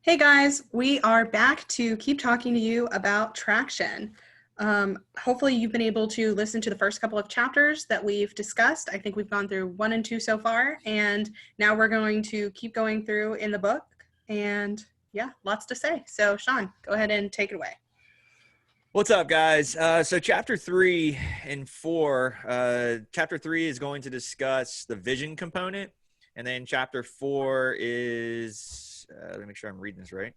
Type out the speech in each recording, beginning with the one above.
Hey guys, we are back to keep talking to you about traction. Hopefully you've been able to listen to the first couple of chapters that we've discussed. I think we've gone through 1 and 2 so far, and now we're going to keep going through in the book. And yeah, lots to say. So Shawn, go ahead and take it away. What's up, guys? So chapter 3 and 4, chapter 3 is going to discuss the vision component. And then chapter 4 is, let me make sure I'm reading this right.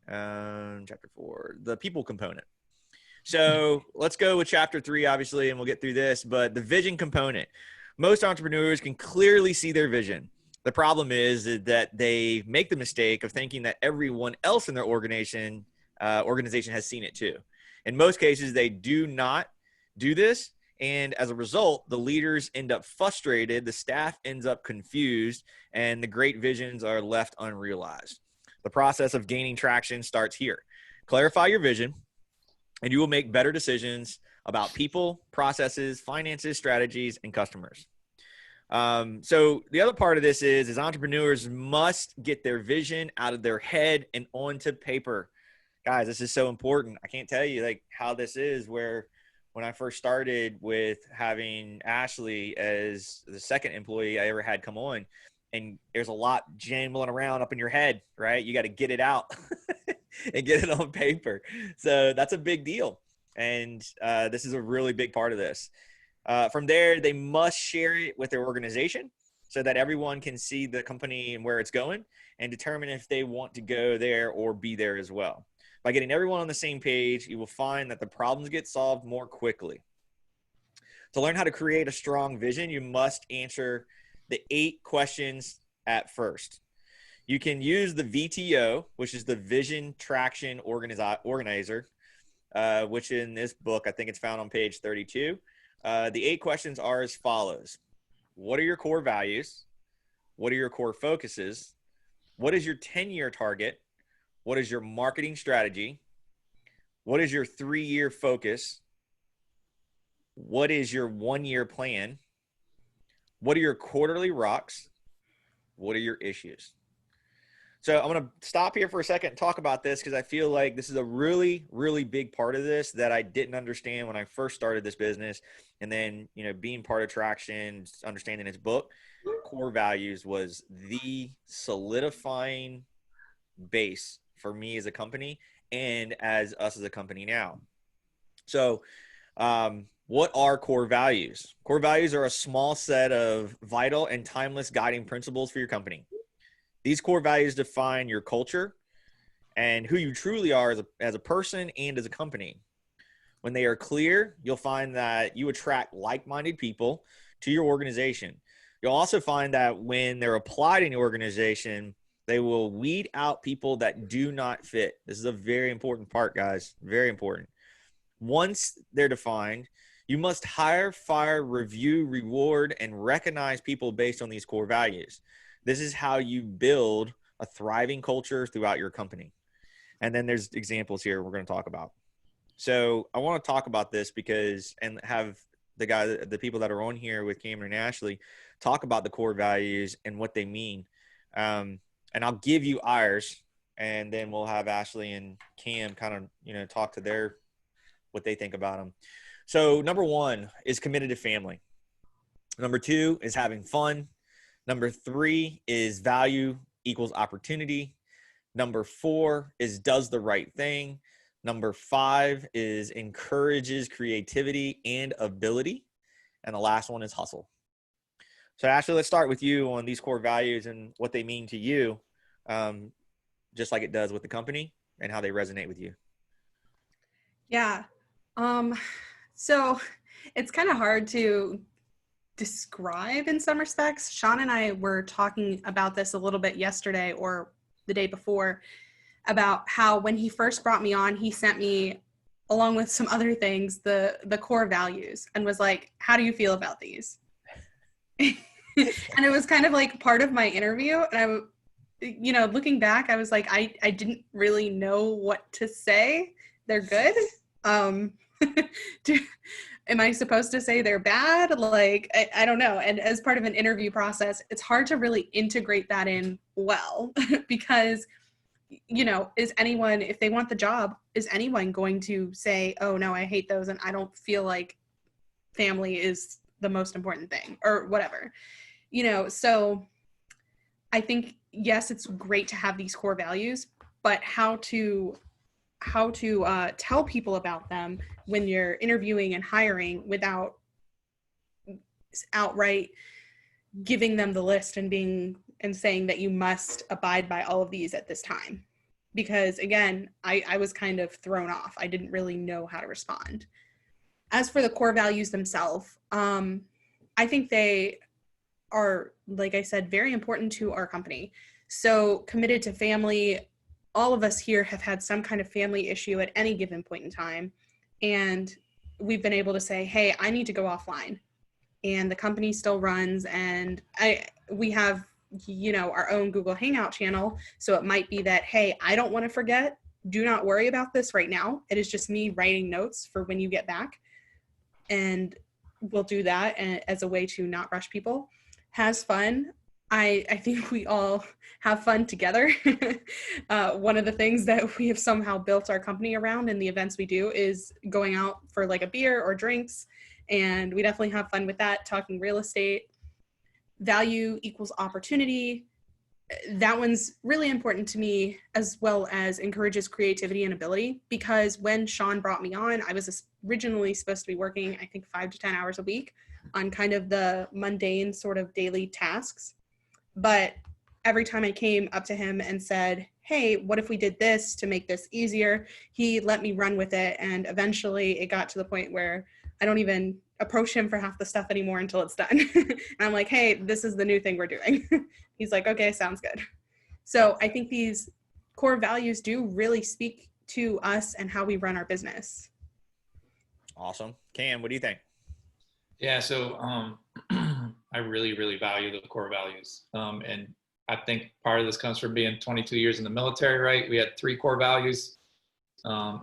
Chapter 4, the people component. So let's go with chapter 3, obviously, and we'll get through this. But the vision component, most entrepreneurs can clearly see their vision. The problem is that they make the mistake of thinking that everyone else in their organization has seen it too. In most cases, they do not do this. And as a result, the leaders end up frustrated, the staff ends up confused, and the great visions are left unrealized. The process of gaining traction starts here. Clarify your vision, and you will make better decisions about people, processes, finances, strategies, and customers. So the other part of this is entrepreneurs must get their vision out of their head and onto paper. Guys, this is so important. I can't tell you like how this is where when I first started with having Ashley as the second employee I ever had come on, and there's a lot jambling around up in your head, right? You got to get it out and get it on paper. So that's a big deal. And this is a really big part of this. From there, they must share it with their organization so that everyone can see the company and where it's going and determine if they want to go there or be there as well. By getting everyone on the same page, you will find that the problems get solved more quickly. To learn how to create a strong vision, you must answer the 8 questions at first. You can use the VTO, which is the Vision Traction Organizer, which in this book, I think it's found on page 32. The 8 questions are as follows. What are your core values? What are your core focuses? What is your 10-year target? What is your marketing strategy? What is your 3-year focus? What is your 1-year plan? What are your quarterly rocks? What are your issues? So I'm going to stop here for a second and talk about this because I feel like this is a really, really big part of this that I didn't understand when I first started this business. And then, being part of Traction, understanding its book, core values was the solidifying base for me as a company and as us as a company now. So what are core values? Core values are a small set of vital and timeless guiding principles for your company. These core values define your culture and who you truly are as a person and as a company. When they are clear, you'll find that you attract like-minded people to your organization. You'll also find that when they're applied in your organization, they will weed out people that do not fit. This is a very important part, guys. Very important. Once they're defined, you must hire, fire, review, reward, and recognize people based on these core values. This is how you build a thriving culture throughout your company. And then there's examples here we're going to talk about. So I want to talk about this because, and have the people that are on here with Cameron and Ashley talk about the core values and what they mean. And I'll give you ours, and then we'll have Ashley and Cam kind of, talk to what they think about them. So number 1 is committed to family. Number 2 is having fun. Number 3 is value equals opportunity. Number 4 is does the right thing. Number 5 is encourages creativity and ability. And the last one is hustle. So Ashley, let's start with you on these core values and what they mean to you, just like it does with the company and how they resonate with you. Yeah. So it's kind of hard to describe in some respects. Shawn and I were talking about this a little bit yesterday or the day before about how when he first brought me on, he sent me, along with some other things, the core values and was like, how do you feel about these? And it was kind of like part of my interview. And looking back, I was like, I didn't really know what to say. They're good. Am I supposed to say they're bad? Like, I don't know. And as part of an interview process, it's hard to really integrate that in well because is anyone, if they want the job, is anyone going to say, oh no, I hate those and I don't feel like family is the most important thing or whatever, so I think, yes, it's great to have these core values, but how to tell people about them when you're interviewing and hiring without outright giving them the list and saying that you must abide by all of these at this time. Because again, I was kind of thrown off. I didn't really know how to respond. As for the core values themselves, I think they are, like I said, very important to our company. So committed to family, all of us here have had some kind of family issue at any given point in time. And we've been able to say, hey, I need to go offline. And the company still runs, and we have our own Google Hangout channel, so it might be that, hey, I don't want to forget, do not worry about this right now, it is just me writing notes for when you get back, and we'll do that as a way to not rush people. Has fun. I think we all have fun together. One of the things that we have somehow built our company around in the events we do is going out for like a beer or drinks, and we definitely have fun with that, talking real estate. Value equals opportunity. That one's really important to me, as well as encourages creativity and ability, because when Shawn brought me on, I was originally supposed to be working, I think, 5 to 10 hours a week on kind of the mundane sort of daily tasks. But every time I came up to him and said, hey, what if we did this to make this easier? He let me run with it. And eventually it got to the point where I don't even approach him for half the stuff anymore until it's done. And I'm like, hey, this is the new thing we're doing. He's like, okay, sounds good. So I think these core values do really speak to us and how we run our business. Awesome. Cam, what do you think? Yeah, so I really, really value the core values. And I think part of this comes from being 22 years in the military, right? We had 3 core values: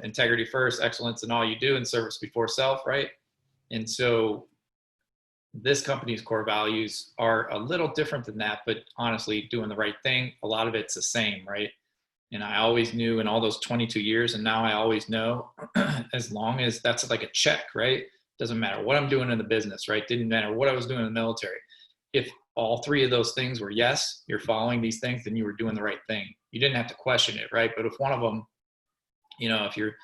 integrity first, excellence in all you do, and service before self, right? And so this company's core values are a little different than that, but honestly, doing the right thing, a lot of it's the same, right? And I always knew in all those 22 years, and now I always know, as long as that's like a check, right? Doesn't matter what I'm doing in the business, right? Didn't matter what I was doing in the military. If all 3 of those things were yes, you're following these things, then you were doing the right thing. You didn't have to question it, right? But if one of them, if you're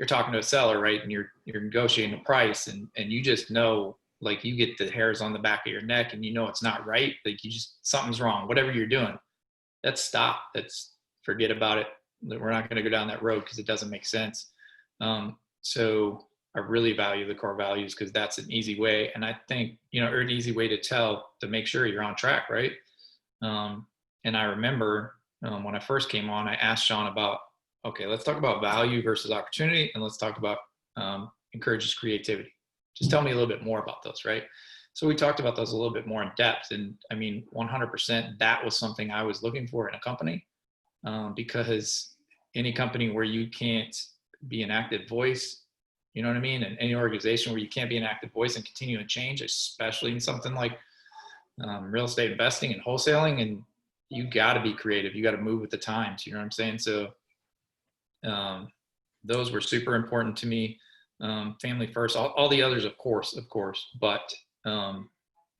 talking to a seller, right, and you're negotiating a price, and you just know, like, you get the hairs on the back of your neck, and it's not right, like, something's wrong, whatever you're doing, that's stop. That's forget about it. We're not going to go down that road because it doesn't make sense. So I really value the core values because that's an easy way. And I think, or an easy way to make sure you're on track, right? And I remember when I first came on, I asked Shawn about, okay, let's talk about value versus opportunity, and let's talk about encourages creativity. Just tell me a little bit more about those, right? So we talked about those a little bit more in depth. And I mean, 100%, that was something I was looking for in a company, because any company where you can't be an active voice, you know what I mean? And any organization where you can't be an active voice and continue to change, especially in something like real estate investing and wholesaling, and you got to be creative. You got to move with the times. You know what I'm saying? So those were super important to me. Family first, all the others, of course, but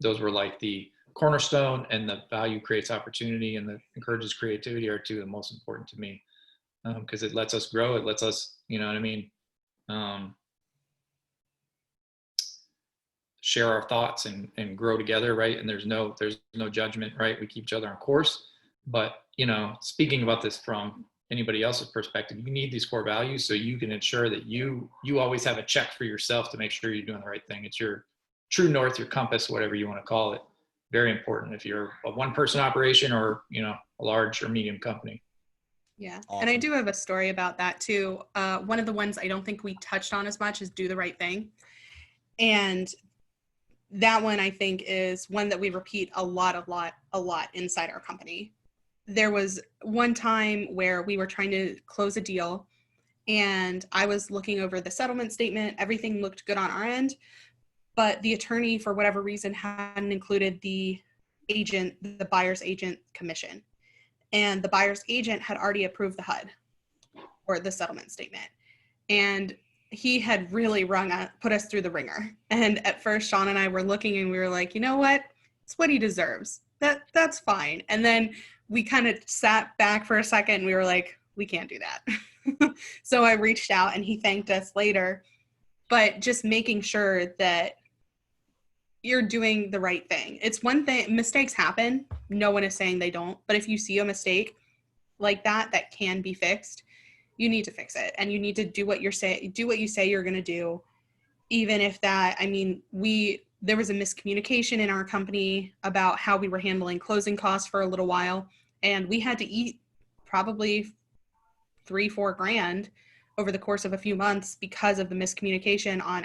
those were like the cornerstone, and the value creates opportunity and the encourages creativity are 2 of the most important to me, because it lets us grow. It lets us, you know what I mean, share our thoughts and grow together, right? And there's no judgment, right? We keep each other on course. But speaking about this from anybody else's perspective, you need these core values so you can ensure that you always have a check for yourself to make sure you're doing the right thing. It's your true north, your compass, whatever you want to call it. Very important if you're a 1-person operation or a large or medium company. Yeah. Awesome. And I do have a story about that too. One of the ones I don't think we touched on as much is do the right thing. And that one, I think, is one that we repeat a lot inside our company. There was one time where we were trying to close a deal, and I was looking over the settlement statement. Everything looked good on our end, but the attorney, for whatever reason, hadn't included the buyer's agent commission. And the buyer's agent had already approved the HUD. or the settlement statement. And he had really put us through the ringer. And at first, Shawn and I were looking and we were like, you know what? It's what he deserves. That's fine. And then we kind of sat back for a second and we were like, we can't do that. So I reached out and he thanked us later. But just making sure that you're doing the right thing. It's one thing, mistakes happen. No one is saying they don't. But if you see a mistake like that can be fixed, you need to fix it. And you need to do what you say you're going to do. Even if that, I mean, there was a miscommunication in our company about how we were handling closing costs for a little while. And we had to eat probably $3-4 grand over the course of a few months because of the miscommunication on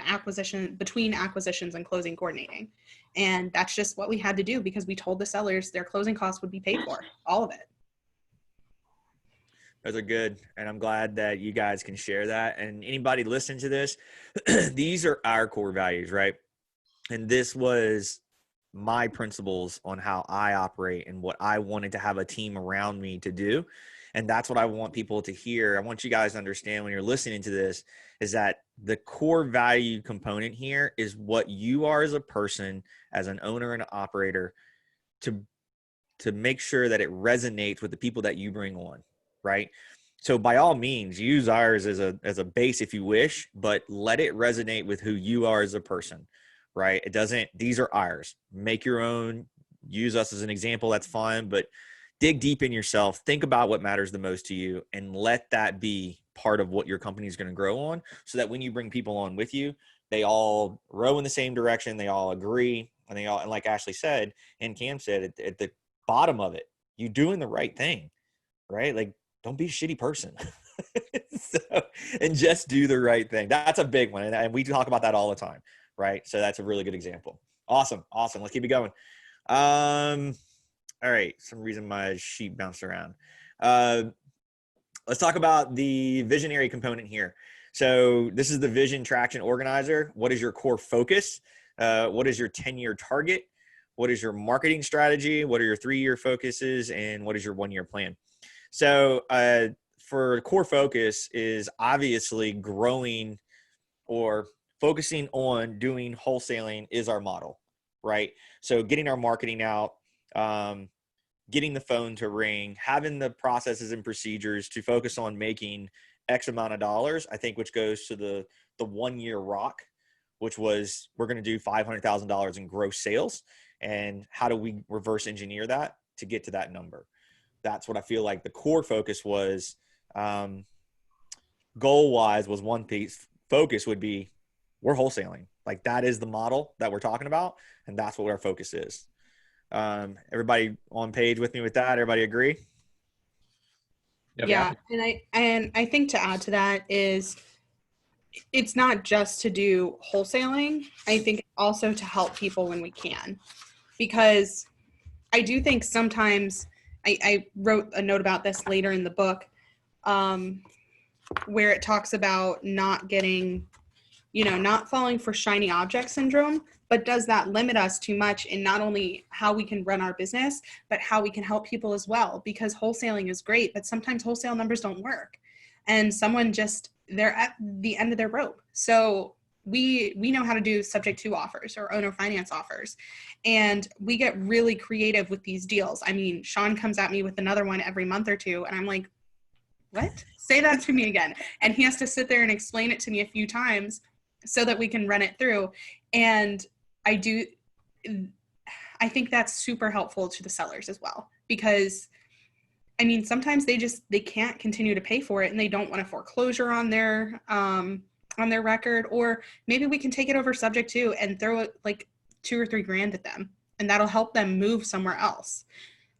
between acquisitions and closing coordinating. And that's just what we had to do because we told the sellers their closing costs would be paid for, all of it. Those are good. And I'm glad that you guys can share that. And anybody listening to this, these are our core values, right? And this was my principles on how I operate and what I wanted to have a team around me to do. And that's what I want people to hear. I want you guys to understand when you're listening to this is that the core value component here is what you are as a person, as an owner and an operator, to make sure that it resonates with the people that you bring on, right? So by all means, use ours as a base if you wish, but let it resonate with who you are as a person, right? These are ours. Make your own, use us as an example, that's fine, but dig deep in yourself, think about what matters the most to you, and let that be part of what your company is going to grow on so that when you bring people on with you, they all row in the same direction, they all agree, and and like Ashley said, and Cam said, at the bottom of it, you're doing the right thing, right? Like, don't be a shitty person. And just do the right thing. That's a big one. And we talk about that all the time, right? So that's a really good example. Awesome. Let's keep it going. All right. Some reason my sheet bounced around. Let's talk about the visionary component here. So this is the vision traction organizer. What is your core focus? What is your 10-year target? What is your marketing strategy? What are your 3-year focuses? And what is your 1-year plan? So for core focus is obviously growing or focusing on doing wholesaling is our model, right? So getting our marketing out, getting the phone to ring, having the processes and procedures to focus on making X amount of dollars, I think, which goes to the 1-year rock, which was we're going to do $500,000 in gross sales. And how do we reverse engineer that to get to that number? That's what I feel like the core focus was. Goal wise was one piece. Focus would be we're wholesaling. Like that is the model that we're talking about. And that's what our focus is. Everybody on page with me with that? Everybody agree? Yep. Yeah. And I think to add to that is it's not just to do wholesaling. I think also to help people when we can, because I do think sometimes I wrote a note about this later in the book, where it talks about not getting, not falling for shiny object syndrome, but does that limit us too much in not only how we can run our business, but how we can help people as well? Because wholesaling is great, but sometimes wholesale numbers don't work. And they're at the end of their rope. So we know how to do subject to offers or owner finance offers. And we get really creative with these deals. I mean, Shawn comes at me with another one every month or two, and I'm like, what? Say that to me again. And he has to sit there and explain it to me a few times so that we can run it through. And I think that's super helpful to the sellers as well, because I mean, sometimes they can't continue to pay for it and they don't want a foreclosure on their record, or maybe we can take it over subject to and throw it like $2 or $3 grand at them, and that'll help them move somewhere else.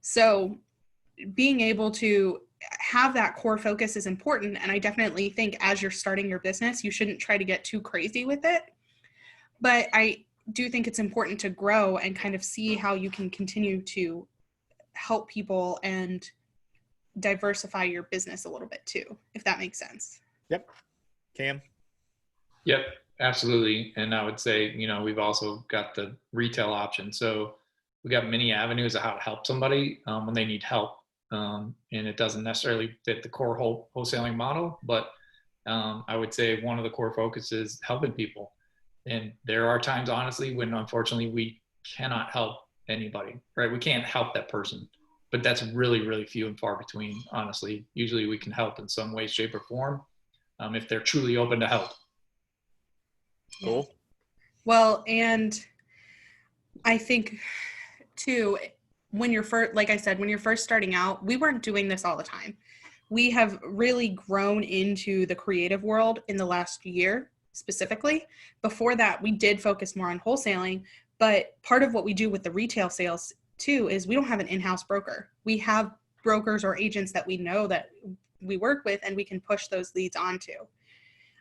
So being able to have that core focus is important. And I definitely think as you're starting your business, you shouldn't try to get too crazy with it. But I do think it's important to grow and kind of see how you can continue to help people and diversify your business a little bit too, if that makes sense. Yep. Cam? Yep, absolutely. And I would say, we've also got the retail option. So we got many avenues of how to help somebody when they need help. and it doesn't necessarily fit the core wholesaling model, but I would say one of the core focuses is helping people. And there are times, honestly, when unfortunately we cannot help anybody, right? We can't help that person, but that's really, really few and far between, honestly. Usually we can help in some way, shape, or form if they're truly open to help. Cool. Well, and I think too, when you're first, like I said, when you're first starting out, we weren't doing this all the time. We have really grown into the creative world in the last year specifically. Before that, we did focus more on wholesaling, but part of what we do with the retail sales too is we don't have an in-house broker. We have brokers or agents that we know that we work with, and we can push those leads onto.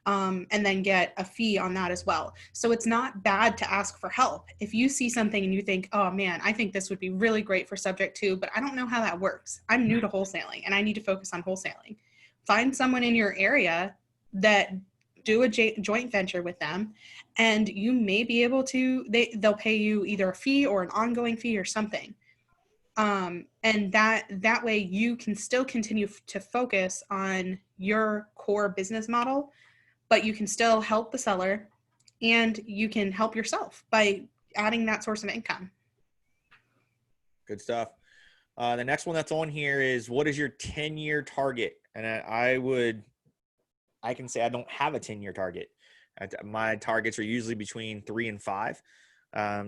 And then get a fee on that as well. So it's not bad to ask for help. If you see something and you think, oh man, I think this would be really great for subject to, but I don't know how that works. I'm new to wholesaling and I need to focus on wholesaling. Find someone in your area that do a joint venture with them, and you may be able to, they'll pay you either a fee or an ongoing fee or something. And that way you can still continue to focus on your core business model, but you can still help the seller and you can help yourself by adding that source of income. Good stuff. The next one that's on here is, what is your 10-year target? And I can say I don't have a 10-year target. My targets are usually between 3 and 5.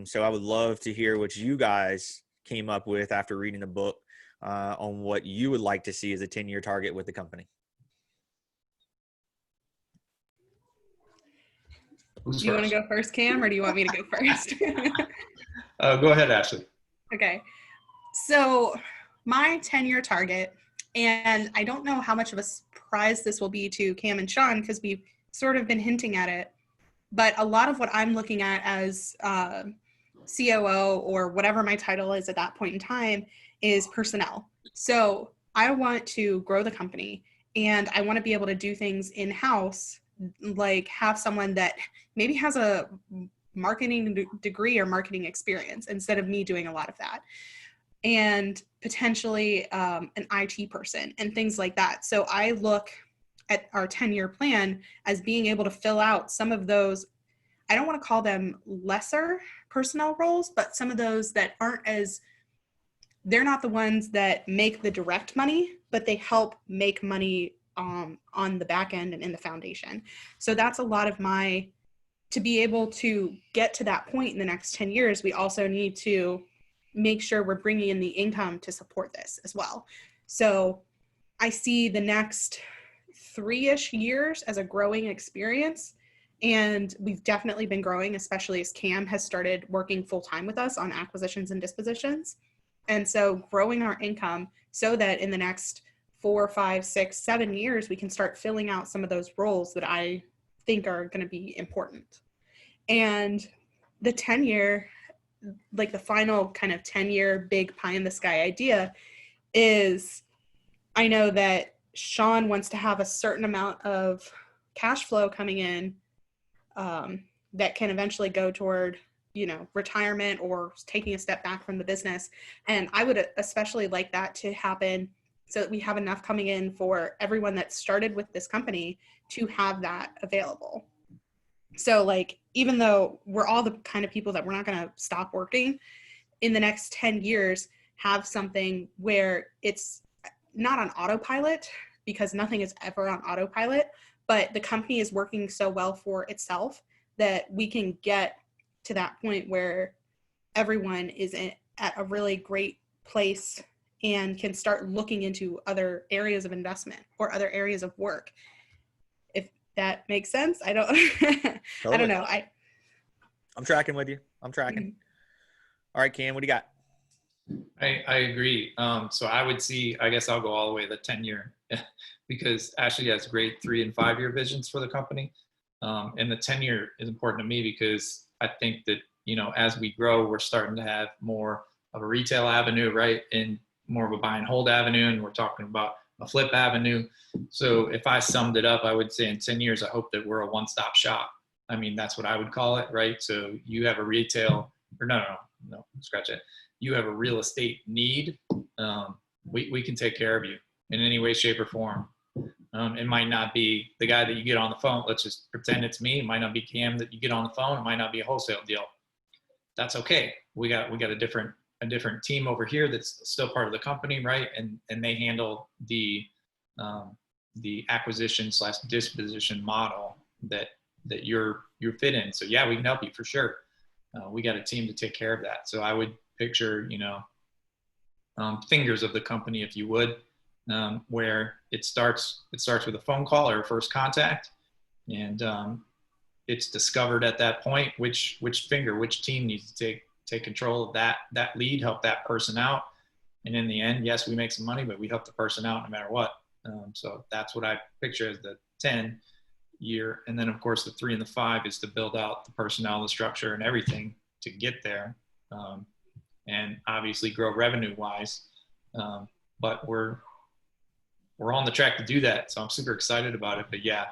So I would love to hear what you guys came up with after reading the book on what you would like to see as a 10-year target with the company. Who's Do you want first? to go first, Cam, or do you want me to go first? Go ahead, Ashley. Okay. So my 10-year target, and I don't know how much of a surprise this will be to Cam and Shawn because we've sort of been hinting at it, but a lot of what I'm looking at as COO or whatever my title is at that point in time is personnel. So I want to grow the company and I want to be able to do things in-house, like have someone that maybe has a marketing degree or marketing experience instead of me doing a lot of that, and potentially an IT person and things like that. So I look at our 10-year plan as being able to fill out some of those, I don't want to call them lesser personnel roles, but some of those that aren't as, they're not the ones that make the direct money, but they help make money on the back end and in the foundation. So that's a lot of to be able to get to that point in the next 10 years, we also need to make sure we're bringing in the income to support this as well. So I see the next 3-ish years as a growing experience. And we've definitely been growing, especially as Cam has started working full-time with us on acquisitions and dispositions. And so growing our income so that in the next 4, 5, 6, 7 years, we can start filling out some of those roles that I think are going to be important. And the 10-year, like the final kind of 10-year big pie in the sky idea is, I know that Shawn wants to have a certain amount of cash flow coming in that can eventually go toward, retirement or taking a step back from the business. And I would especially like that to happen so that we have enough coming in for everyone that started with this company to have that available. So like, even though we're all the kind of people that we're not going to stop working, in the next 10 years, have something where it's not on autopilot, because nothing is ever on autopilot, but the company is working so well for itself that we can get to that point where everyone is at a really great place and can start looking into other areas of investment or other areas of work. If that makes sense. I don't Totally. I don't know. I'm tracking with you. I'm tracking. Mm-hmm. All right, Cam, what do you got? I agree. So I would see, I guess I'll go all the way to the 10-year because Ashley has great 3 and 5-year visions for the company. And the 10-year is important to me because I think that, as we grow, we're starting to have more of a retail avenue, right? And more of a buy and hold avenue. And we're talking about a flip avenue. So if I summed it up, I would say in 10 years, I hope that we're a one-stop shop. I mean, that's what I would call it, right? So you have a retail, or no, scratch it. You have a real estate need, we can take care of you in any way, shape, or form. It might not be the guy that you get on the phone. Let's just pretend it's me. It might not be Cam that you get on the phone. It might not be a wholesale deal. That's okay. We got a different team over here that's still part of the company, right? And they handle the acquisition / disposition model that you're fit in. So yeah, we can help you for sure. We got a team to take care of that. So I would picture, fingers of the company, if you would, where it starts with a phone call or a first contact, and it's discovered at that point which team needs to take control of that lead, help that person out, and in the end, yes, we make some money, but we help the person out no matter what. So that's what I picture as the 10-year, and then of course the 3 and the 5 is to build out the personnel, the structure, and everything to get there, and obviously grow revenue wise. But we're on the track to do that, so I'm super excited about it. But yeah,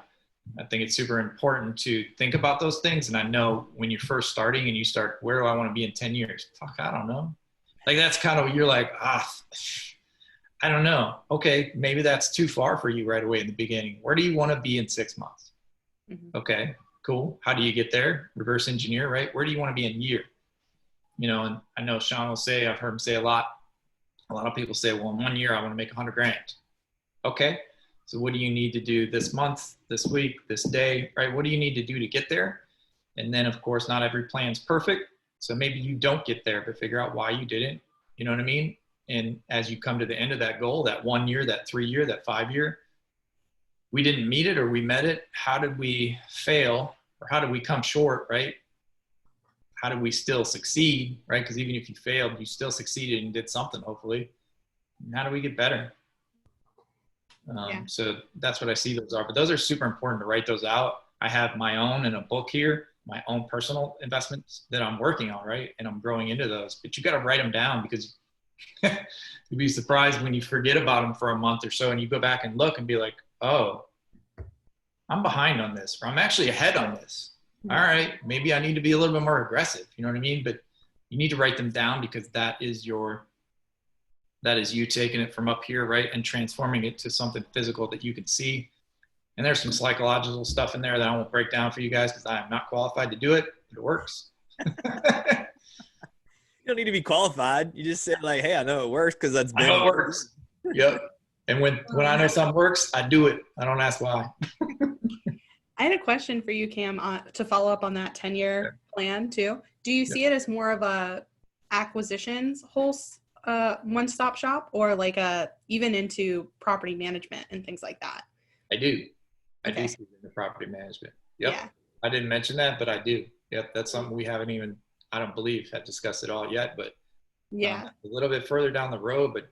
I think it's super important to think about those things. And I know when you're first starting and you start, where do I want to be in 10 years? Fuck, I don't know. Like, that's kind of, you're like, I don't know. Okay, maybe that's too far for you right away in the beginning. Where do you want to be in 6 months? Mm-hmm. Okay, cool. How do you get there? Reverse engineer, right? Where do you want to be in a year? And I know Shawn will say, I've heard him say a lot of people say, well, in 1 year, I want to make $100,000. Okay. So what do you need to do this month, this week, this day, right? What do you need to do to get there? And then of course, not every plan's perfect. So maybe you don't get there, but figure out why you didn't, you know what I mean? And as you come to the end of that goal, that 1 year, that 3 year, that 5 year, we didn't meet it or we met it. How did we fail, or how did we come short, right? How did we still succeed, right? Because even if you failed, you still succeeded and did something, hopefully. And how do we get better? So that's what I see those are. But those are super important to write those out. I have my own in a book here, my own personal investments that I'm working on, right? And I'm growing into those. But you got to write them down, because you'd be surprised when you forget about them for a month or so and you go back and look and be like, oh, I'm behind on this, or I'm actually ahead on this. All right, maybe I need to be a little bit more aggressive. You know what I mean? But you need to write them down, because that is you taking it from up here, right, and transforming it to something physical that you can see. And there's some psychological stuff in there that I won't break down for you guys, because I am not qualified to do it, but it works. You don't need to be qualified. You just say like, hey, I know it works because that's been. I know it works. Yep. And when I know something works, I do it. I don't ask why. I had a question for you, Cam, to follow up on that 10-year plan too. Do you see it as more of a acquisitions one-stop shop, or like even into property management and things like that? I do. I do see it in the property management. Yep. Yeah. I didn't mention that, but I do. Yep. That's something we haven't even, I don't believe, have discussed it all yet, but a little bit further down the road. But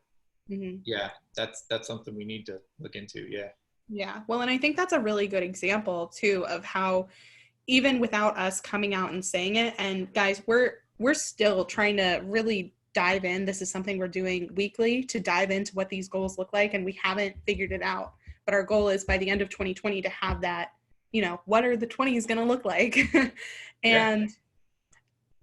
yeah, that's something we need to look into. Yeah. Yeah. Well, and I think that's a really good example too of how, even without us coming out and saying it, and guys, we're still trying to really dive in. This is something we're doing weekly, to dive into what these goals look like, and we haven't figured it out. But our goal is by the end of 2020 to have that, what are the 20s going to look like? And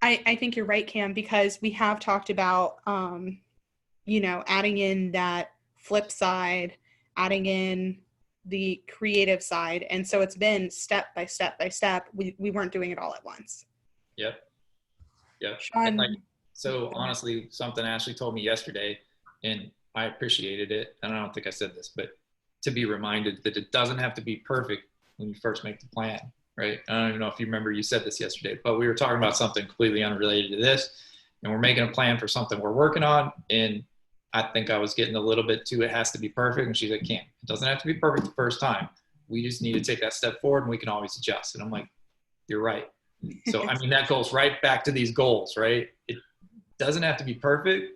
I think you're right, Cam, because we have talked about, adding in that flip side, adding in the creative side. And so it's been step by step by step. We weren't doing it all at once. Yep. Shawn, so honestly, something Ashley told me yesterday, and I appreciated it, and I don't think I said this, but to be reminded that it doesn't have to be perfect when you first make the plan, right? I don't even know if you remember you said this yesterday, but we were talking about something completely unrelated to this, and we're making a plan for something we're working on, and I think I was getting a little bit too, it has to be perfect, and she's like, Can't. It doesn't have to be perfect the first time. We just need to take that step forward, and we can always adjust. And I'm like, you're right. So, I mean, that goes right back to these goals, right? It doesn't have to be perfect,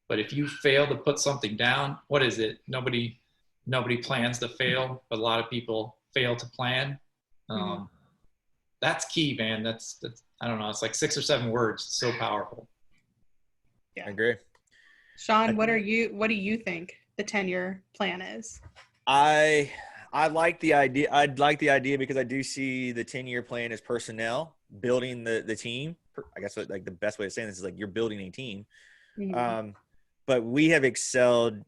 but if you fail to put something down, what is it? Nobody plans to fail, but a lot of people fail to plan. That's key, man. That's I don't know. It's like 6 or 7 words. It's so powerful. Yeah, I agree. Shawn, what do you think the 10-year plan is? I like the idea. I'd like the idea because I do see the 10-year plan as personnel, building the team. I guess like the best way of saying this is like you're building a team. But we have excelled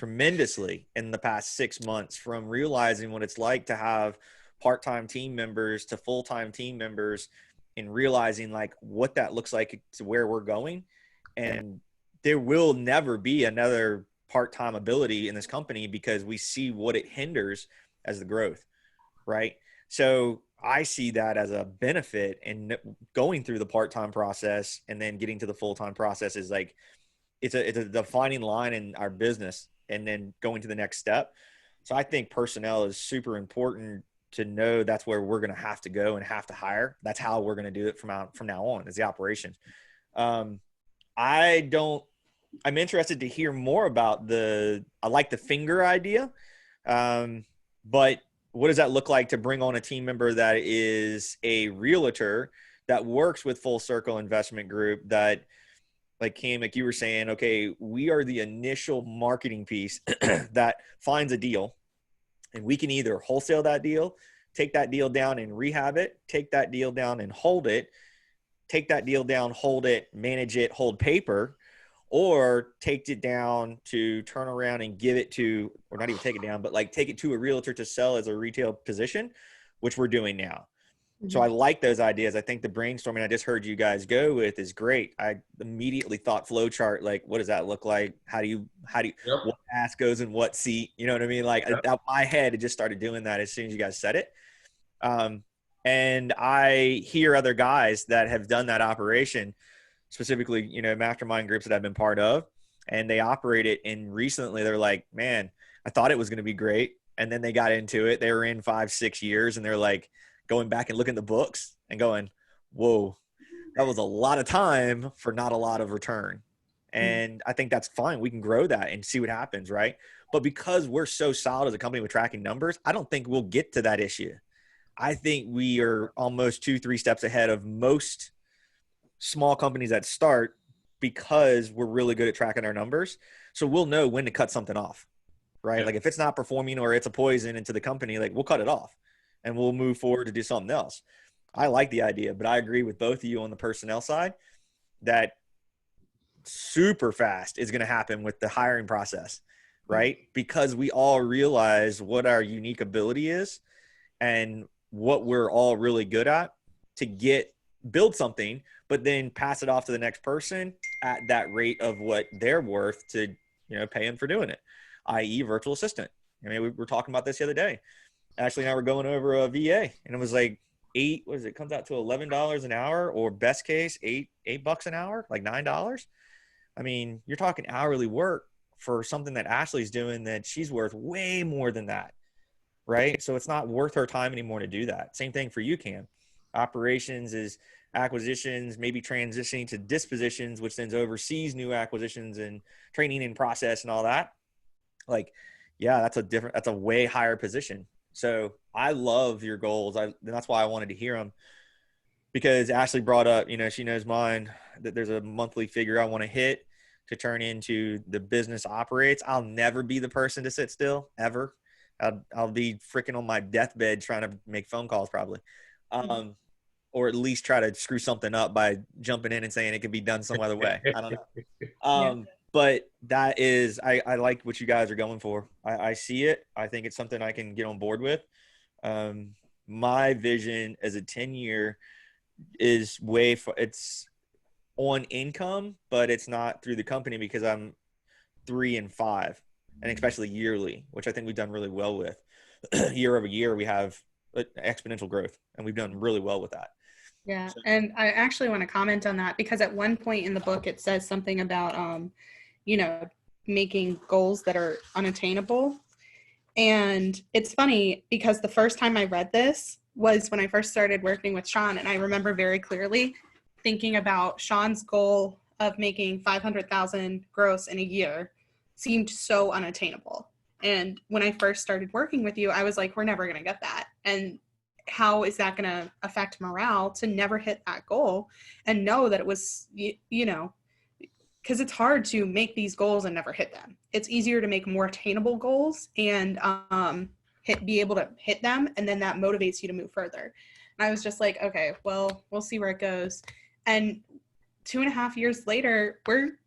tremendously in the past 6 months, from realizing what it's like to have part-time team members to full-time team members, and realizing like what that looks like to where we're going. And there will never be another part-time ability in this company because we see what it hinders as the growth, right? So I see that as a benefit, and going through the part-time process and then getting to the full-time process is like, it's a defining line in our business, and then going to the next step. So I think personnel is super important to know that's where we're going to have to go and have to hire. That's how we're going to do it from now on, is the operations. I'm interested to hear more about I like the finger idea. But what does that look like to bring on a team member that is a realtor that works with Full Circle Investment Group, that, like Cam, like you were saying, okay, we are the initial marketing piece that finds a deal, and we can either wholesale that deal, take that deal down and rehab it, take that deal down and hold it, take that deal down, hold it, manage it, hold paper, or take it down to turn around and give it to, or not even take it down, but like take it to a realtor to sell as a retail position, which we're doing now. Mm-hmm. So I like those ideas. I think the brainstorming I just heard you guys go with is great. I immediately thought flowchart, like, what does that look like? How do you, yep, what ass goes in what seat? You know what I mean? Like, yep, out my head, it just started doing that as soon as you guys said it. And I hear other guys that have done that operation, specifically, you know, mastermind groups that I've been part of, and they operate it. And recently they're like, man, I thought it was going to be great. And then they got into it. They were in 5-6 years, and they're like going back and looking at the books and going, whoa, that was a lot of time for not a lot of return. And I think that's fine. We can grow that and see what happens. Right. But because we're so solid as a company with tracking numbers, I don't think we'll get to that issue. I think we are almost 2-3 steps ahead of most small companies that start, because we're really good at tracking our numbers. So we'll know when to cut something off, right? Yeah. Like if it's not performing or it's a poison into the company, like we'll cut it off and we'll move forward to do something else. I like the idea, but I agree with both of you on the personnel side that super fast is going to happen with the hiring process, right? Because we all realize what our unique ability is and what we're all really good at to build something, but then pass it off to the next person at that rate of what they're worth to, you know, pay them for doing it, i.e. virtual assistant. I mean, we were talking about this the other day. Ashley and I were going over a VA, and it was like comes out to $11 an hour, or best case, $8 an hour, like $9. I mean, you're talking hourly work for something that Ashley's doing that she's worth way more than that. Right. So it's not worth her time anymore to do that. Same thing for you, Cam. Operations is acquisitions, maybe transitioning to dispositions, which then oversees new acquisitions and training and process and all that. Like, yeah, that's a way higher position. So I love your goals. That's why I wanted to hear them, because Ashley brought up, you know, she knows mine, that there's a monthly figure I want to hit to turn into the business operates. I'll never be the person to sit still, ever. I'll be freaking on my deathbed trying to make phone calls probably. Or at least try to screw something up by jumping in and saying it could be done some other way. I don't know. But that is, I like what you guys are going for. I see it. I think it's something I can get on board with. My vision as a 10-year is it's on income, but it's not through the company, because I'm 3 and 5, and especially yearly, which I think we've done really well with. Year over year, we have exponential growth, and we've done really well with that. Yeah. So, and I actually want to comment on that, because at one point in the book, it says something about, you know, making goals that are unattainable. And it's funny, because the first time I read this was when I first started working with Shawn. And I remember very clearly thinking about Shawn's goal of making 500,000 gross in a year seemed so unattainable. And when I first started working with you, I was like, we're never going to get that. And how is that going to affect morale to never hit that goal and know that it was, you know, because it's hard to make these goals and never hit them. It's easier to make more attainable goals and be able to hit them. And then that motivates you to move further. And I was just like, okay, well, we'll see where it goes. And 2.5 years later, we're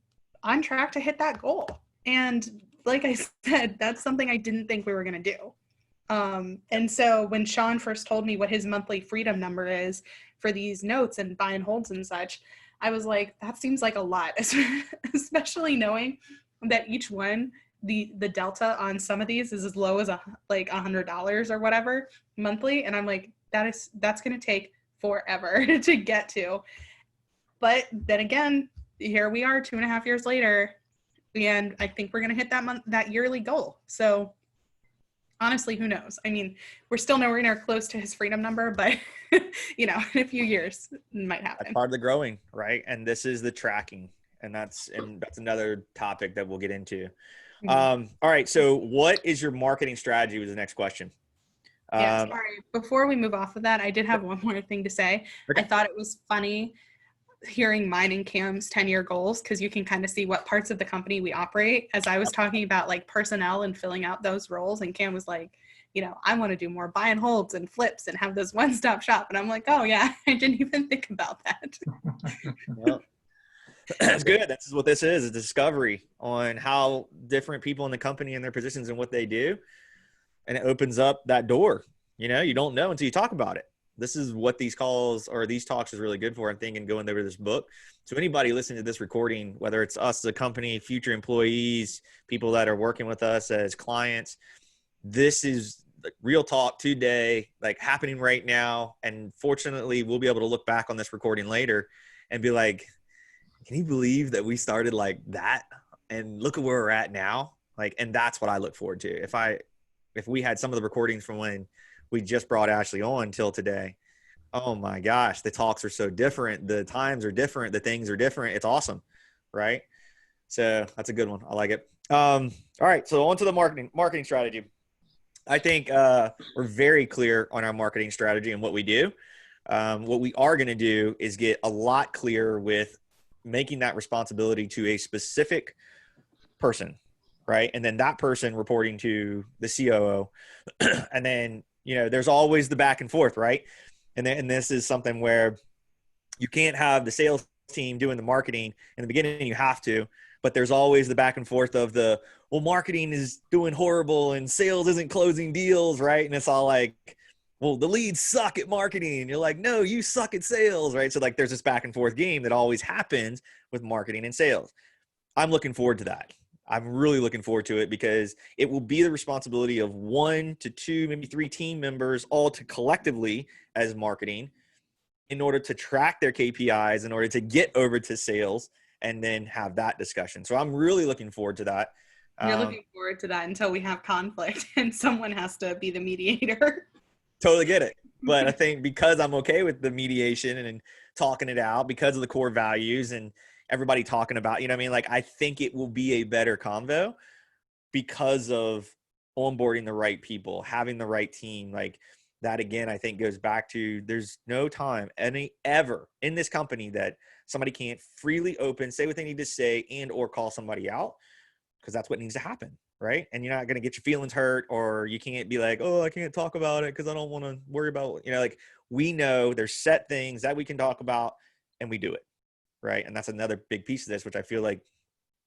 on track to hit that goal. And like I said, that's something I didn't think we were going to do. And so when Shawn first told me what his monthly freedom number is for these notes and buy and holds and such, I was like, that seems like a lot, especially knowing that each one, the delta on some of these is as low as like $100 or whatever monthly. And I'm like, that's going to take forever to get to. But then again, here we are 2.5 years later, and I think we're going to hit that yearly goal. So honestly, who knows? I mean, we're still nowhere near close to his freedom number, but in a few years it might happen. That's part of the growing, right? And this is the tracking, and that's another topic that we'll get into. All right. So what is your marketing strategy was the next question. Yeah, sorry. Before we move off of that, I did have one more thing to say. Okay. I thought it was funny hearing mine and Cam's 10-year goals, because you can kind of see what parts of the company we operate. As I was talking about like personnel and filling out those roles, and Cam was like, I want to do more buy and holds and flips and have this one-stop shop. And I'm like, oh yeah, I didn't even think about that. Well, that's good. That's what this is, a discovery on how different people in the company and their positions and what they do. And it opens up that door. You don't know until you talk about it. This is what these calls or these talks is really good for, I'm thinking, going over this book. So anybody listening to this recording, whether it's us as a company, future employees, people that are working with us as clients, this is real talk today, like happening right now. And fortunately, we'll be able to look back on this recording later and be like, can you believe that we started like that? And look at where we're at now. Like, and that's what I look forward to. If we had some of the recordings from when we just brought Ashley on till today, oh my gosh, the talks are so different. The times are different. The things are different. It's awesome. Right. So that's a good one. I like it. All right. So on to the marketing strategy. I think we're very clear on our marketing strategy and what we do. What we are going to do is get a lot clearer with making that responsibility to a specific person. Right. And then that person reporting to the COO. And then, there's always the back and forth. Right. And this is something where you can't have the sales team doing the marketing in the beginning. You have to, but there's always the back and forth of marketing is doing horrible and sales isn't closing deals. Right. And it's all like, well, the leads suck at marketing. And you're like, no, you suck at sales. Right. So like there's this back and forth game that always happens with marketing and sales. I'm looking forward to that. I'm really looking forward to it because it will be the responsibility of 1 to 2, maybe 3 team members all to collectively as marketing in order to track their KPIs, in order to get over to sales and then have that discussion. So I'm really looking forward to that. You're looking forward to that until we have conflict and someone has to be the mediator. Totally get it. But I think because I'm okay with the mediation and talking it out because of the core values and everybody talking about, like, I think it will be a better convo because of onboarding the right people, having the right team. Like that, again, I think goes back to there's no time ever in this company that somebody can't freely open, say what they need to say and or call somebody out, because that's what needs to happen. Right. And you're not going to get your feelings hurt, or you can't be like, oh, I can't talk about it because I don't want to worry about, like we know there's set things that we can talk about and we do it. Right. And that's another big piece of this, which I feel like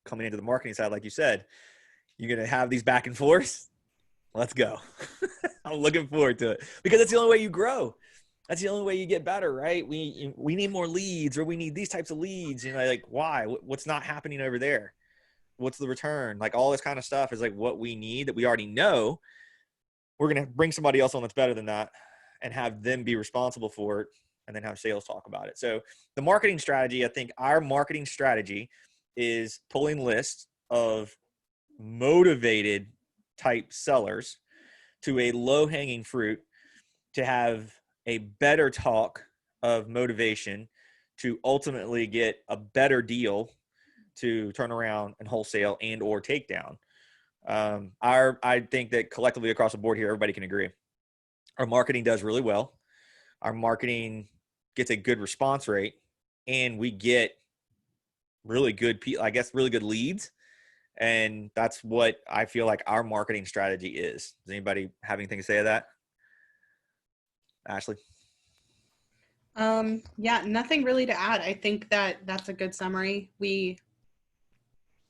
coming into the marketing side, like you said, you're going to have these back and forths. Let's go. I'm looking forward to it because it's the only way you grow. That's the only way you get better, right? We need more leads, or we need these types of leads. Like why? What's not happening over there? What's the return? Like all this kind of stuff is like what we need that we already know. We're going to bring somebody else on that's better than that and have them be responsible for it, and then have sales talk about it. So the marketing strategy, I think our marketing strategy is pulling lists of motivated type sellers to a low hanging fruit to have a better talk of motivation to ultimately get a better deal to turn around and wholesale and or take down. I think that collectively across the board here, everybody can agree. Our marketing does really well. Our marketing gets a good response rate, and we get really good, really good leads. And that's what I feel like our marketing strategy is. Does anybody have anything to say to that? Ashley? Yeah, nothing really to add. I think that that's a good summary. We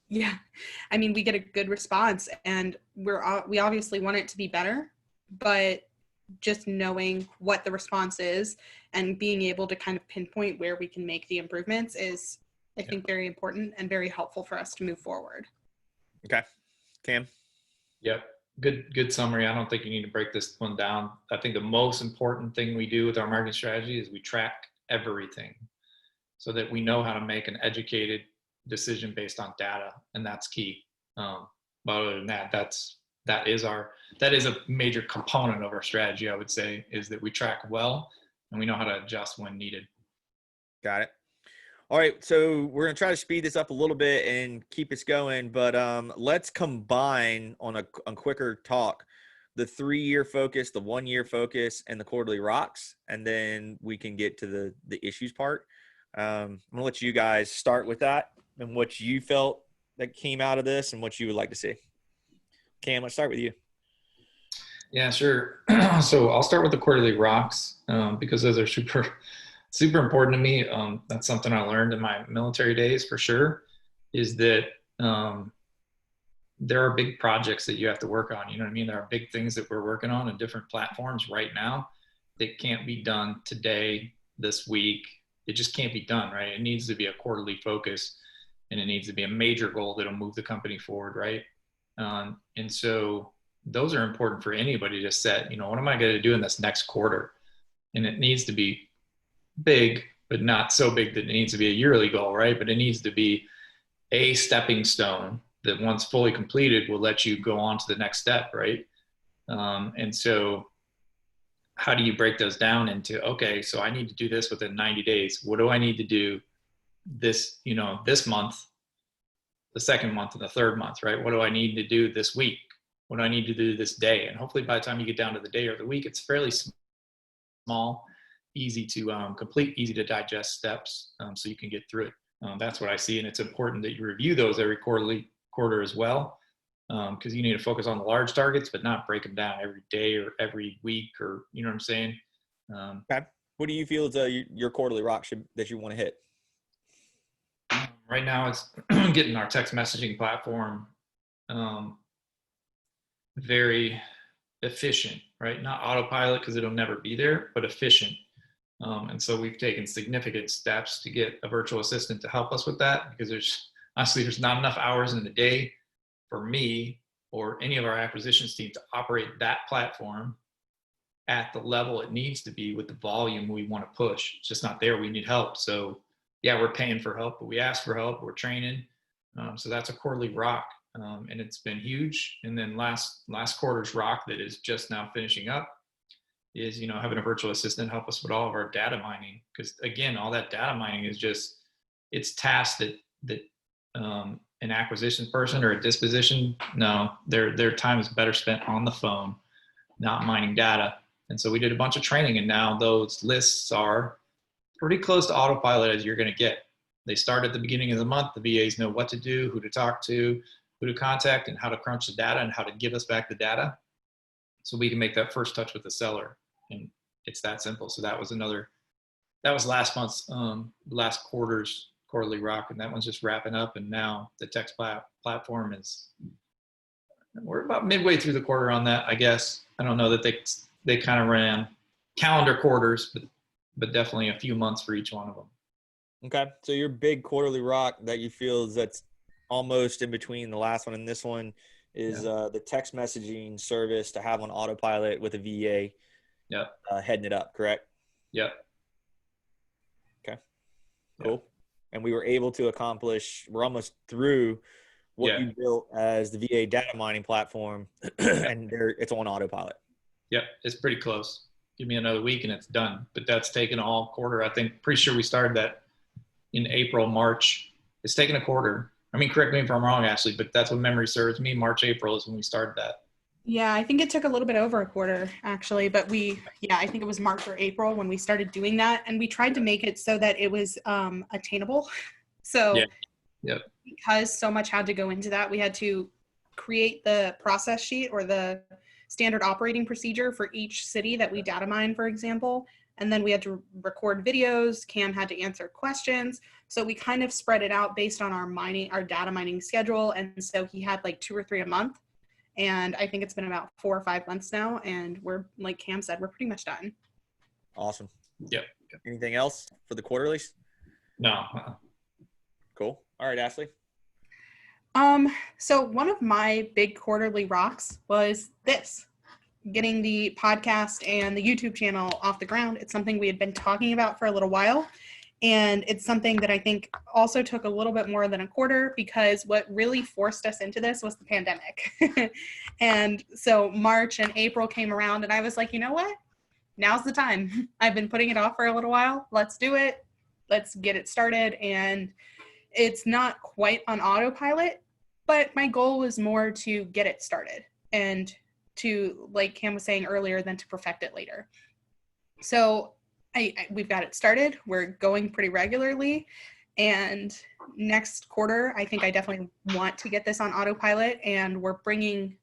Yeah. I mean, we get a good response, and we obviously want it to be better, but just knowing what the response is and being able to kind of pinpoint where we can make the improvements is, I think, very important and very helpful for us to move forward. Okay. Cam? Yep. Good summary. I don't think you need to break this one down. I think the most important thing we do with our marketing strategy is we track everything so that we know how to make an educated decision based on data, and that's key. But other than that, that is a major component of our strategy, I would say, is that we track well and we know how to adjust when needed. Got it. All right, so we're going to try to speed this up a little bit and keep us going, but let's combine on a quicker talk the 3-year focus, the 1-year focus, and the quarterly rocks, and then we can get to the issues part. I'm going to let you guys start with that and what you felt that came out of this and what you would like to see. Cam, let's start with you. Yeah, sure. So I'll start with the quarterly rocks because those are super important to me. That's something I learned in my military days for sure, is that there are big projects that you have to work on. You know what I mean? There are big things that we're working on different platforms right now that can't be done today, this week. It just can't be done, right? It needs to be a quarterly focus, and it needs to be a major goal that'll move the company forward, right? And so those are important for anybody to set, what am I going to do in this next quarter? And it needs to be big, but not so big that it needs to be a yearly goal, right? But it needs to be a stepping stone that once fully completed will let you go on to the next step, right? And so how do you break those down into, okay, so I need to do this within 90 days. What do I need to do this, this month, the second month, and the third month, right? What do I need to do this week? What do I need to do this day? And hopefully by the time you get down to the day or the week, it's fairly small, easy to complete, easy to digest steps, so you can get through it. That's what I see. And it's important that you review those every quarter as well, because you need to focus on the large targets, but not break them down every day or every week, or, you know what I'm saying? Okay. What do you feel is your quarterly rock that you want to hit? Right now it's getting our text messaging platform very efficient, right? Not autopilot, because it'll never be there, but efficient. And so we've taken significant steps to get a virtual assistant to help us with that, because there's not enough hours in the day for me or any of our acquisitions team to operate that platform at the level it needs to be with the volume we want to push. It's just not there. We need help. So yeah, we're paying for help, but we ask for help. We're training. So that's a quarterly rock. And it's been huge. And then last quarter's rock that is just now finishing up is, having a virtual assistant help us with all of our data mining. Because again, all that data mining is it's tasks that an acquisition person or a disposition, no, their time is better spent on the phone, not mining data. And so we did a bunch of training, and now those lists are pretty close to autopilot as you're going to get. They start at the beginning of the month. The VAs know what to do, who to talk to, who to contact, and how to crunch the data and how to give us back the data, so we can make that first touch with the seller. And it's that simple. So that was last month's, last quarter's quarterly rock, and that one's just wrapping up. And now the text platform we're about midway through the quarter on that, I guess. I don't know that they kind of ran calendar quarters, but definitely a few months for each one of them. Okay. So your big quarterly rock that you feel that's almost in between the last one and this one is the text messaging service to have on autopilot with a VA. Yep. Heading it up, correct? Yep. Okay. Cool. Yep. And we were able to accomplish, we're almost through what you built as the VA data mining platform, and it's on autopilot. Yep. It's pretty close. Give me another week and it's done. But that's taken all quarter. I think, pretty sure we started that in April, March. It's taken a quarter. I mean, correct me if I'm wrong, Ashley, but that's what memory serves me. March, April is when we started that. Yeah, I think it took a little bit over a quarter, actually, but I think it was March or April when we started doing that, and we tried to make it so that it was attainable. So because so much had to go into that, we had to create the process sheet or the standard operating procedure for each city that we data mine, for example, and then we had to record videos. Cam had to answer questions. So we kind of spread it out based on our data mining schedule. And so he had like 2 or 3 a month. And I think it's been about 4 or 5 months now. And we're, like Cam said, we're pretty much done. Awesome. Yep. Anything else for the quarterlies? No. Cool. All right, Ashley. So one of my big quarterly rocks was this, getting the podcast and the YouTube channel off the ground. It's something we had been talking about for a little while. And it's something that I think also took a little bit more than a quarter, because what really forced us into this was the pandemic. And so March and April came around and I was like, you know what? Now's the time. I've been putting it off for a little while. Let's do it. Let's get it started. And it's not quite on autopilot, but my goal was more to get it started and to, like Cam was saying earlier, than to perfect it later. So we've got it started. We're going pretty regularly. And next quarter, I think I definitely want to get this on autopilot. And we're bringing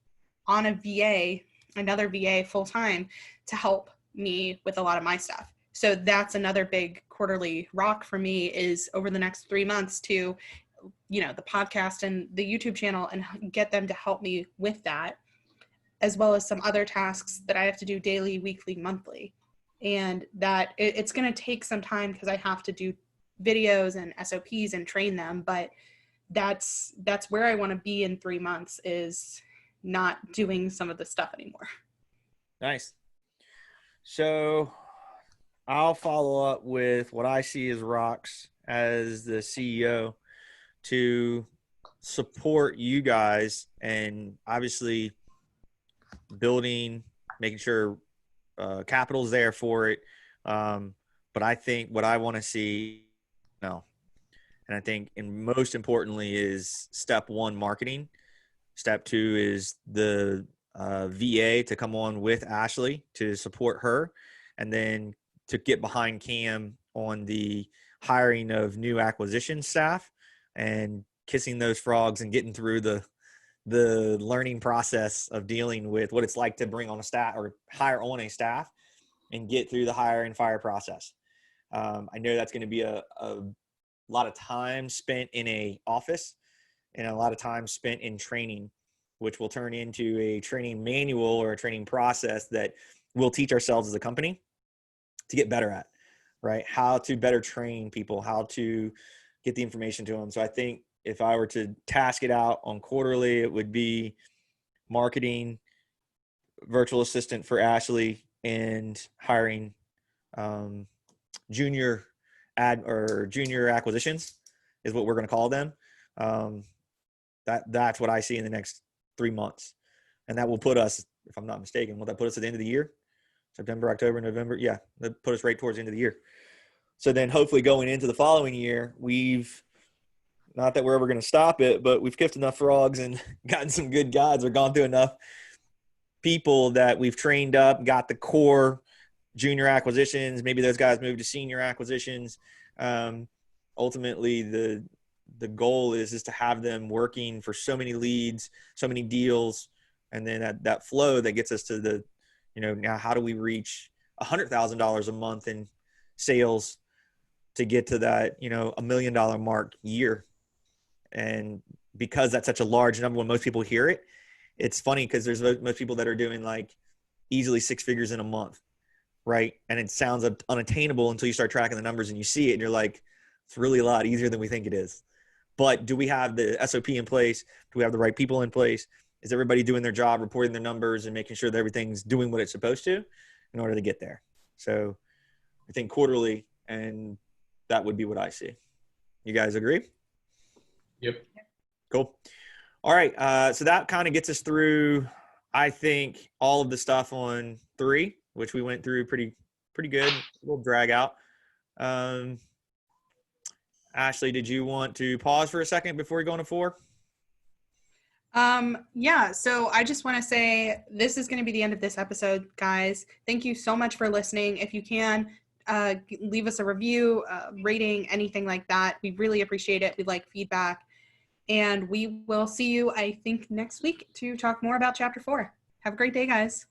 on a VA, another VA full time, to help me with a lot of my stuff. So that's another big quarterly rock for me, is over the next 3 months to, the podcast and the YouTube channel, and get them to help me with that, as well as some other tasks that I have to do daily, weekly, monthly. And that it's going to take some time because I have to do videos and SOPs and train them. But that's where I want to be in 3 months, is not doing some of the stuff anymore. Nice. So I'll follow up with what I see as rocks as the CEO to support you guys, and obviously building, making sure capital's there for it. But I think what I want to see now, and I think, and most importantly, is step 1, marketing. Step 2 is the VA to come on with Ashley to support her, and then to get behind Cam on the hiring of new acquisition staff and kissing those frogs and getting through the learning process of dealing with what it's like to bring on a staff or hire on a staff and get through the hire and fire process. I know that's going to be a lot of time spent in a office and a lot of time spent in training, which will turn into a training manual or a training process that we'll teach ourselves as a company to get better at, right? How to better train people, how to get the information to them. So I think if I were to task it out on quarterly, it would be marketing, virtual assistant for Ashley, and hiring junior acquisitions is what we're going to call them. That's what I see in the next 3 months. And that will put us, if I'm not mistaken, will that put us at the end of the year? September, October, November? Yeah, that put us right towards the end of the year. So then hopefully going into the following year, not that we're ever going to stop it, but we've kicked enough frogs and gotten some good guides, or gone through enough people that we've trained up, got the core junior acquisitions. Maybe those guys move to senior acquisitions. Ultimately, the goal is to have them working for so many leads, so many deals, and then that flow that gets us to the, now how do we reach $100,000 a month in sales to get to that, $1 million mark year. And because that's such a large number, when most people hear it, it's funny because there's most people that are doing like easily 6 figures in a month, right? And it sounds unattainable until you start tracking the numbers and you see it and you're like, it's really a lot easier than we think it is. But do we have the SOP in place? Do we have the right people in place? Is everybody doing their job, reporting their numbers, and making sure that everything's doing what it's supposed to in order to get there? So I think quarterly, and that would be what I see. You guys agree? Yep. Cool. All right. So that kind of gets us through, I think, all of the stuff on 3, which we went through pretty good. We'll drag out. Ashley, did you want to pause for a second before we go into 4? Yeah, so I just want to say this is going to be the end of this episode, guys. Thank you so much for listening. If you can, leave us a review, rating, anything like that. We really appreciate it. We like feedback. And we will see you, I think, next week to talk more about Chapter 4. Have a great day, guys.